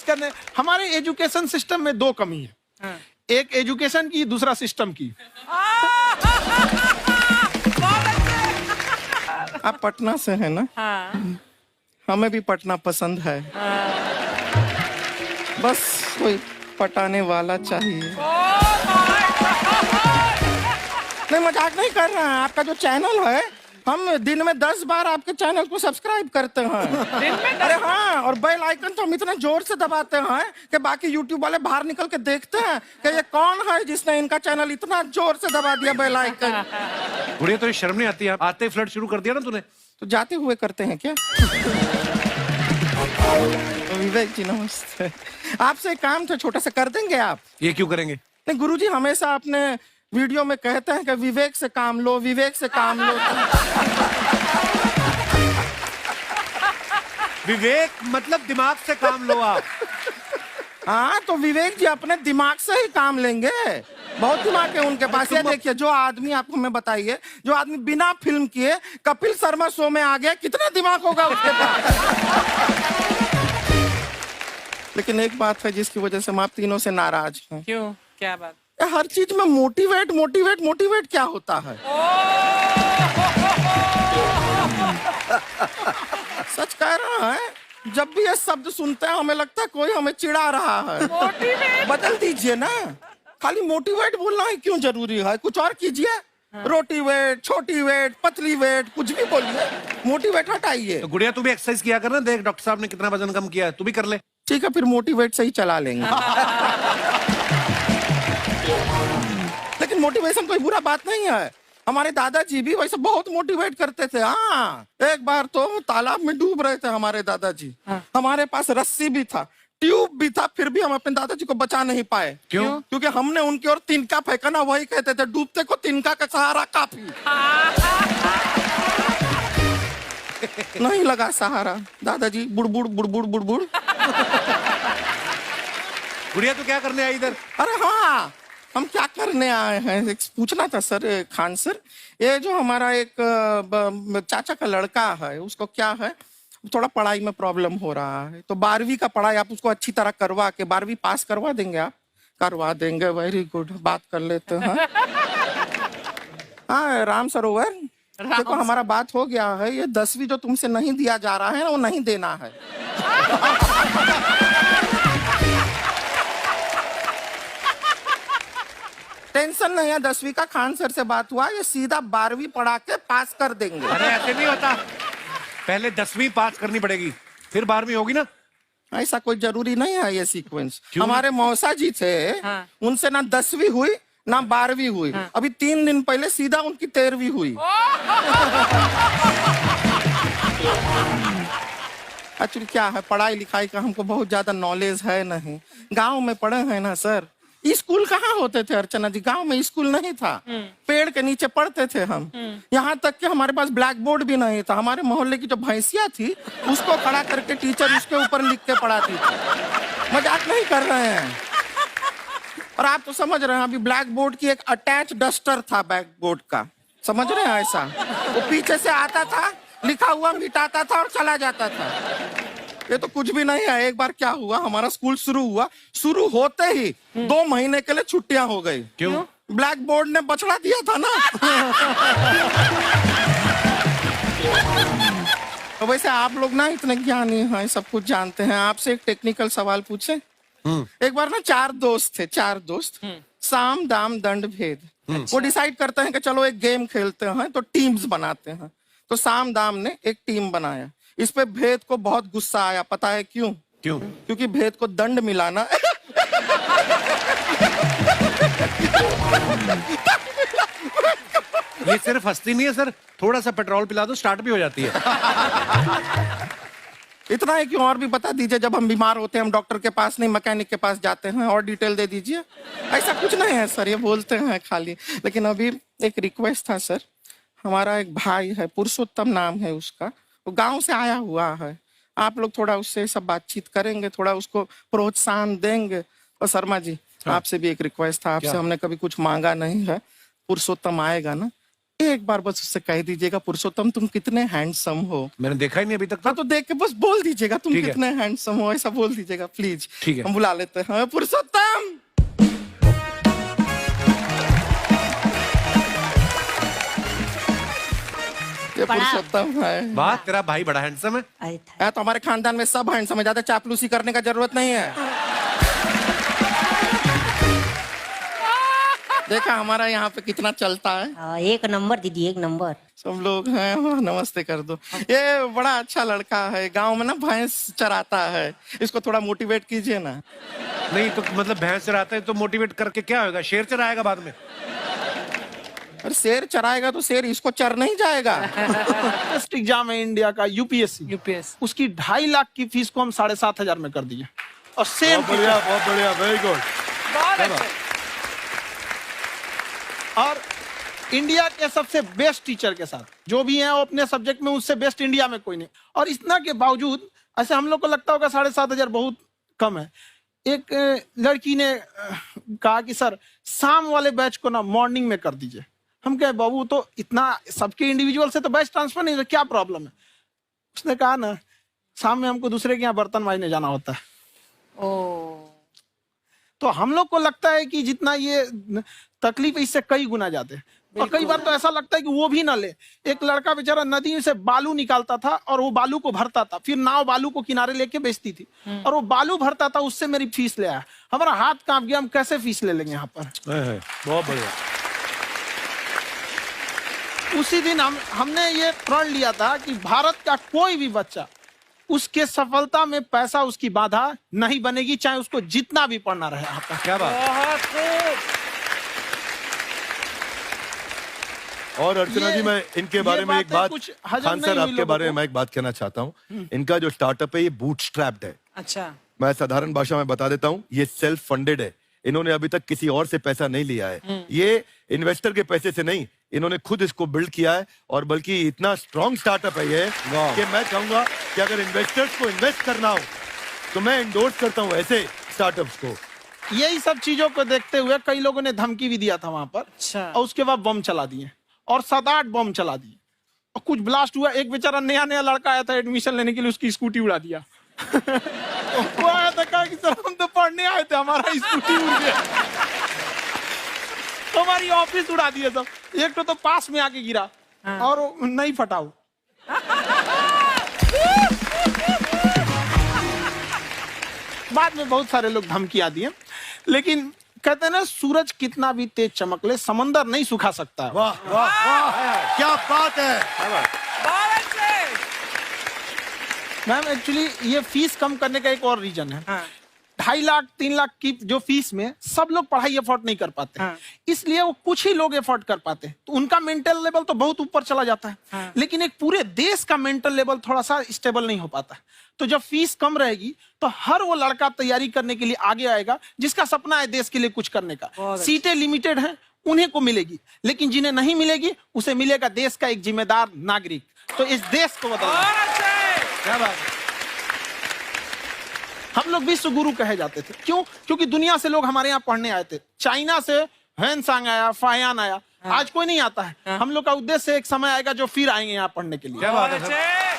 करने। हमारे education system में दो कमी है, हाँ। एक एजुकेशन की, दूसरा सिस्टम की। आप पटना से हैं ना? हाँ। हमें भी पटना पसंद है। बस कोई पटाने वाला चाहिए। नहीं, मजाक नहीं कर रहे हैं। आपका जो चैनल है, हम दिन में 10 बार आपके चैनल को सब्सक्राइब करते हैं। दिन में अरे हाँ, और बेल आइकन तो हम इतना जोर से दबाते हैं कि बाकी यूट्यूब वाले बाहर निकल के देखते हैं कि ये कौन है जिसने इनका चैनल इतना जोर से दबा दिया बेल आइकन। बुढ़िया, तो ये शर्म नहीं आती? आते ही फ्लर्ट शुरू कर दिया ना तूने। तो जाते हुए करते हैं क्या? विवेक जी नमस्ते। आपसे एक काम था छोटा सा, कर देंगे आप? ये क्यों करेंगे? नहीं, गुरुजी हमेशा अपने वीडियो में कहते हैं कि विवेक से काम लो, विवेक से काम लो। विवेक मतलब दिमाग से काम लो आप। हाँ, तो विवेक जी अपने दिमाग से ही काम लेंगे। बहुत दिमाग है उनके पास। ये देखिए, जो आदमी, आपको हमें बताइए, जो आदमी बिना फिल्म किए कपिल शर्मा शो में आ गया, कितना दिमाग होगा उसके पास। लेकिन एक बात है जिसकी वजह से हम आप तीनों से नाराज हैं। क्यों? क्या बात? हर चीज में मोटिवेट मोटिवेट मोटिवेट क्या होता है? सच कह रहा है, जब भी ये शब्द सुनते हैं हमें लगता है कोई हमें चिढ़ा रहा है। मोटिवेट? बदल दीजिए ना, खाली मोटिवेट बोलना ही क्यों जरूरी है? कुछ और कीजिए। रोटी वेट, छोटी वेट, पतली वेट, कुछ भी बोलिए, मोटिवेट हटाइए। तो गुड़िया, तू भी एक्सरसाइज किया कर ना। देख डॉक्टर साहब ने कितना वजन कम किया है, तू भी कर ले। ठीक है, फिर मोटिवेट से ही चला लेंगे। लेकिन मोटिवेशन कोई बुरा बात नहीं है। हमारे दादाजी भी वैसे बहुत मोटिवेट करते थे। हाँ, एक बार तो तालाब में डूब रहे थे हमारे दादाजी। हमारे पास रस्सी भी था, ट्यूब भी था, फिर भी हम अपने दादाजी को बचा नहीं पाए। क्यों? क्योंकि हमने उनकी ओर तिनका फेंका ना, वही कहते थे डूबते को तिनका का सहारा काफी। नहीं लगा सहारा, दादाजी बुड़बुड़ बुड़बुड़ बुड़बुड़। गुड़िया, तू क्या करने आई इधर? अरे हाँ, हम क्या करने आए हैं एक पूछना था सर। खान सर, ये जो हमारा एक चाचा का लड़का है, उसको क्या है, थोड़ा पढ़ाई में प्रॉब्लम हो रहा है। तो 12वीं का पढ़ाई आप उसको अच्छी तरह करवा के 12वीं पास करवा देंगे आप? करवा देंगे, वेरी गुड, बात कर लेते हैं। हाँ, राम सरोवर, देखो हमारा बात हो गया है। ये 10वीं जो तुमसे नहीं दिया जा रहा है वो नहीं देना है। टेंशन नहीं है, 10वीं का खान सर से बात हुआ, ये सीधा 12वीं पढ़ा के पास कर देंगे। अरे ऐसे नहीं होता, पहले 10वीं पास करनी पड़ेगी, फिर 12वीं होगी ना। ऐसा कोई जरूरी नहीं है ये सीक्वेंस। क्यों? हमारे मौसा जी थे, हाँ। उनसे ना 10वीं हुई ना 12वीं हुई। हाँ। अभी 3 दिन पहले सीधा उनकी 13वीं हुई। एक्चुअली क्या है, पढ़ाई लिखाई का हमको बहुत ज्यादा नॉलेज है नहीं। गांव में पढ़े हैं ना सर। स्कूल कहाँ होते थे अर्चना जी? गांव में स्कूल नहीं था, पेड़ के नीचे पढ़ते थे हम। यहाँ तक कि हमारे पास ब्लैक बोर्ड भी नहीं था। हमारे मोहल्ले की जो भैंसिया थी, उसको खड़ा करके टीचर उसके ऊपर लिख के पढ़ाती थी। मजाक नहीं कर रहे हैं। और आप तो समझ रहे हैं, अभी ब्लैक बोर्ड की एक अटैच डस्टर था ब्लैक बोर्ड का, समझ रहे हैं? ऐसा वो पीछे से आता था, लिखा हुआ मिटाता था और चला जाता था। ये तो कुछ भी नहीं है। एक बार क्या हुआ, हमारा स्कूल शुरू हुआ, शुरू होते ही 2 महीने के लिए छुट्टियां हो गई। क्यों? ब्लैक बोर्ड ने बछड़ा दिया था ना। तो वैसे आप लोग ना इतने ज्ञानी हैं, सब कुछ जानते हैं। आपसे एक टेक्निकल सवाल पूछे। एक बार ना 4 दोस्त थे, 4 दोस्त, साम दाम दंड भेद। वो डिसाइड करते हैं कि चलो एक गेम खेलते हैं, तो टीम्स बनाते हैं। तो साम दाम ने एक टीम बनाया। इस पे भेद को बहुत गुस्सा आया। पता है क्यों? क्यों? क्योंकि भेद को दंड मिलाना। ये सिर्फ हंसती नहीं है सर, थोड़ा सा पेट्रोल पिला दो, स्टार्ट भी हो जाती है। इतना है कि और भी बता दीजिए, जब हम बीमार होते हैं हम डॉक्टर के पास नहीं मैकेनिक के पास जाते हैं, और डिटेल दे दीजिए। ऐसा कुछ नहीं है सर, ये बोलते हैं खाली। लेकिन अभी एक रिक्वेस्ट था सर, हमारा एक भाई है, पुरुषोत्तम नाम है उसका, वो गांव से आया हुआ है। आप लोग थोड़ा उससे सब बातचीत करेंगे, थोड़ा उसको प्रोत्साहन देंगे। और शर्मा जी, आपसे भी एक रिक्वेस्ट था, आपसे हमने कभी कुछ मांगा नहीं है। पुरुषोत्तम आएगा ना, एक बार बस उससे कह दीजिएगा, पुरुषोत्तम तुम कितने हैंडसम हो। मैंने देखा ही नहीं अभी तक। हाँ तो देख के बस बोल दीजिएगा तुम ठीक है। कितने हैंडसम हो, ऐसा बोल दीजिएगा प्लीज। ठीक है। हम बुला लेते हैं पुरुषोत्तम। ये पुरुषोत्तम है। वाह, तेरा भाई बड़ा हैंडसम है। अरे था- है तो हमारे खानदान में सब हैंडसम है, ज्यादा चापलूसी करने का जरूरत नहीं है। देखा हमारा यहाँ पे कितना चलता है। हाँ, एक नंबर दीदी, एक नंबर। सब लोग हैं, हाँ, नमस्ते कर दो। ये बड़ा अच्छा लड़का है, गांव में ना भैंस चराता है, इसको थोड़ा मोटिवेट कीजिए ना। नहीं तो मतलब भैंस चराते हैं तो मोटिवेट करके क्या होगा? शेर चराएगा बाद में। अरे शेर चराएगा तो शेर इसको चर नहीं जाएगा। टेस्ट एग्जाम है इंडिया का, यूपीएससी, यूपीएस उसकी 2.5 लाख की फीस को हम 7,500 में कर दिए। और सेम बहुत बढ़िया, वेरी गुड। बहुत अच्छे। और इंडिया के सबसे बेस्ट टीचर के साथ जो भी हैं वो अपने सब्जेक्ट में उससे बेस्ट इंडिया में कोई नहीं। और इतना के बावजूद ऐसे हम लोग को लगता होगा 7,500 बहुत कम है। एक लड़की ने कहा कि सर शाम वाले बैच को ना मॉर्निंग में कर दीजिए। हम कहे बाबू तो इतना सबके इंडिविजुअल से तो बैच ट्रांसफर नहीं, तो क्या प्रॉब्लम है? उसने कहा ना शाम में हमको दूसरे के यहाँ बर्तन मांजने जाना होता है। ओ तो हम लोग को लगता है कि जितना ये तकलीफ इससे कई गुना ज्यादा है। और कई बार तो ऐसा लगता है कि वो भी ना ले। एक लड़का बेचारा नदी से बालू निकालता था और वो बालू को भरता था, फिर नाव बालू को किनारे लेके बेचती थी और वो बालू भरता था, उससे मेरी फीस ले आया। हमारा हाथ कांप गया, हम कैसे फीस ले लेंगे यहाँ पर। बहुत बढ़िया। उसी दिन हमने ये प्रण लिया था कि भारत का कोई भी बच्चा उसके सफलता में पैसा उसकी बाधा नहीं बनेगी, चाहे उसको जितना भी पढ़ना रहे यहाँ पर। क्या बात। बहुत खूब। और अर्चना जी, मैं इनके बारे में एक बातें बात, कुछ हजम खान नहीं सर हुई आपके लोगों बारे में को। मैं एक बात कहना चाहता हूँ। इनका जो स्टार्टअप है ये बूटस्ट्रैप्ड है। अच्छा मैं साधारण भाषा में बता देता हूँ, ये सेल्फ फंडेड है। इन्होंने अभी तक किसी और से पैसा नहीं लिया है। ये इन्वेस्टर के पैसे से नहीं, इन्होंने खुद इसको बिल्ड किया है। और बल्कि इतना स्ट्रॉन्ग स्टार्टअप है ये कि मैं कहूंगा कि अगर इन्वेस्टर्स को इन्वेस्ट करना हो तो मैं इंडोर्स करता हूँ ऐसे स्टार्टअप्स को। यही सब चीजों को देखते हुए कई लोगों ने धमकी भी दिया था वहां पर। अच्छा। और उसके बाद बम चला दिए और 7-8 बम चला दिए और कुछ ब्लास्ट हुआ। एक बेचारा नया लड़का आया था एडमिशन लेने के लिए, उसकी स्कूटी उड़ा दिया। वो आया था, कहा कि सर हम तो पढ़ने आए थे, हमारा स्कूटी उड़ गया। तो हमारी ऑफिस उड़ा दिए सब। एक तो पास में आके गिरा और वो नहीं फटा वो। बाद में बहुत सारे लोग धमकियां दिए, लेकिन कहते हैं ना सूरज कितना भी तेज चमक ले समंदर नहीं सुखा सकता। वाह वाह वाह, क्या बात है। बहुत अच्छे। मैम एक्चुअली ये फीस कम करने का एक और रीजन है। हाँ। 2.5 लाख 3 लाख की जो फीस में सब लोग पढ़ाई अफोर्ड नहीं कर पाते। हाँ। इसलिए वो कुछ ही लोग अफोर्ड कर पाते हैं, तो उनका मेंटल लेवल तो बहुत ऊपर चला जाता है। हाँ। लेकिन एक पूरे देश का मेंटल लेवल थोड़ा सा स्टेबल नहीं हो पाता। तो जब फीस कम रहेगी तो हर वो लड़का तैयारी करने के लिए आगे आएगा जिसका सपना है देश के लिए कुछ करने का। बहुत सीटें लिमिटेड हैं, उन्हें को मिलेगी, लेकिन जिन्हें नहीं मिलेगी उसे मिलेगा देश का एक जिम्मेदार नागरिक। तो इस देश को बदलना। बहुत अच्छे। क्या बात है। हम लोग विश्व गुरु कहे जाते थे, क्यों? क्योंकि दुनिया से लोग हमारे यहाँ पढ़ने आए थे। चाइना से हैंसांग आया, फायान आया, आज कोई नहीं आता है। हम लोग का उद्देश्य एक समय आएगा जो फिर आएंगे यहाँ पढ़ने के लिए। क्या बात है बहुत सर। अच्छे।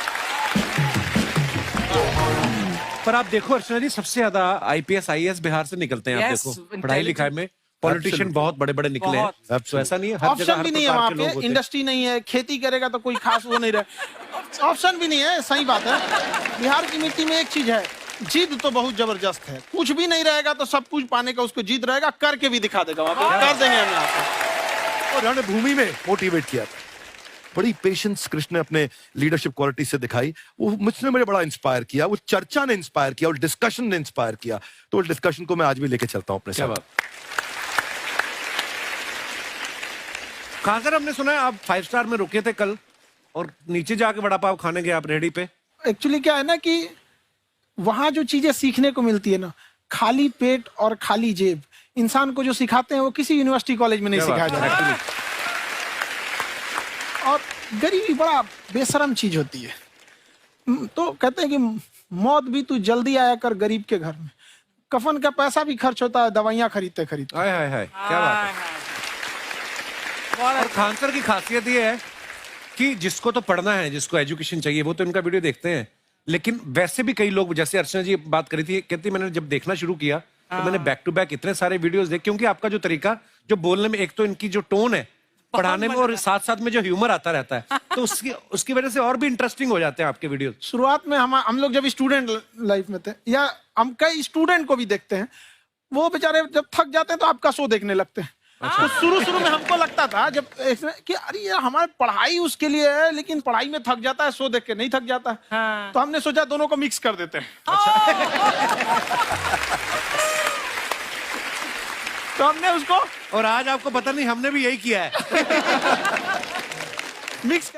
पर आप देखो अर्चना जी, सबसे ज्यादा IPS IAS बिहार से निकलते हैं। आप Yes, देखो पढ़ाई लिखाई में पॉलिटिशियन बहुत बड़े बड़े निकले हैं। बहुत। तो ऐसा नहीं है, हर जगह ऑप्शन हर भी नहीं है प्रकार वहाँ के लोग पे, होते हैं। इंडस्ट्री नहीं है, खेती करेगा तो कोई खास वो नहीं रहे। ऑप्शन भी नहीं है, सही बात है। बिहार की मिट्टी में एक चीज है, जिद तो बहुत जबरदस्त है। कुछ भी नहीं रहेगा तो सब कुछ पाने का उसको जिद रहेगा, करके भी दिखा देगा। वहाँ पे कर देंगे हम यहाँ पे। और रणभूमि में मोटिवेट किया था। बड़ी पेशेंस कृष्ण ने अपने लीडरशिप क्वालिटी से दिखाई। वो मुझसे मुझे बड़ा इंस्पायर किया, वो चर्चा ने इंस्पायर किया, वो डिस्कशन ने इंस्पायर किया। तो उस डिस्कशन को मैं आज भी लेके चलता हूँ अपने क्या साथ। बात। कहाँ सर, हमने सुना है आप 5 स्टार में रुके थे कल और नीचे जाके वड़ा पाव खाने गए आप रेहड़ी पे। एक्चुअली क्या है ना कि वहां जो चीजें सीखने को मिलती है ना, खाली पेट और खाली जेब इंसान को जो सिखाते हैं वो किसी यूनिवर्सिटी कॉलेज में नहीं क्या बात सिखाया है, जाता। और गरीबी बड़ा बेशरम चीज होती है। तो कहते हैं कि मौत भी तू जल्दी आया कर गरीब के घर में। कफन का पैसा भी खर्च होता है दवाइयां खरीदते खरीदते। हाय हाय हाय, क्या बात है। और खान सर की खासियत ये है कि जिसको तो पढ़ना है, जिसको एजुकेशन चाहिए, वो तो इनका वीडियो देखते हैं, लेकिन वैसे भी कई लोग, जैसे अर्चना जी बात करी थी, कहती मैंने जब देखना शुरू किया तो मैंने बैक टू बैक इतने सारे वीडियोस देखे, क्योंकि आपका जो तरीका जो बोलने में, एक तो इनकी जो टोन है पढ़ाने में, और साथ साथ में जो ह्यूमर आता रहता है, तो उसकी वजह से और भी इंटरेस्टिंग हो जाते हैं आपके वीडियो। शुरुआत में हम लोग जब स्टूडेंट लाइफ में थे, या हम कई स्टूडेंट को भी देखते हैं, वो बेचारे जब थक जाते हैं तो आपका शो देखने लगते हैं। तो शुरू में हमको लगता था जब कि अरे ये हमारी पढ़ाई उसके लिए है, लेकिन पढ़ाई में थक जाता है, शो देख के नहीं थक जाता है। हाँ। तो हमने सोचा दोनों को मिक्स कर देते हैं। तो हमने उसको और आज आपको पता नहीं, हमने भी यही किया है। मिक्स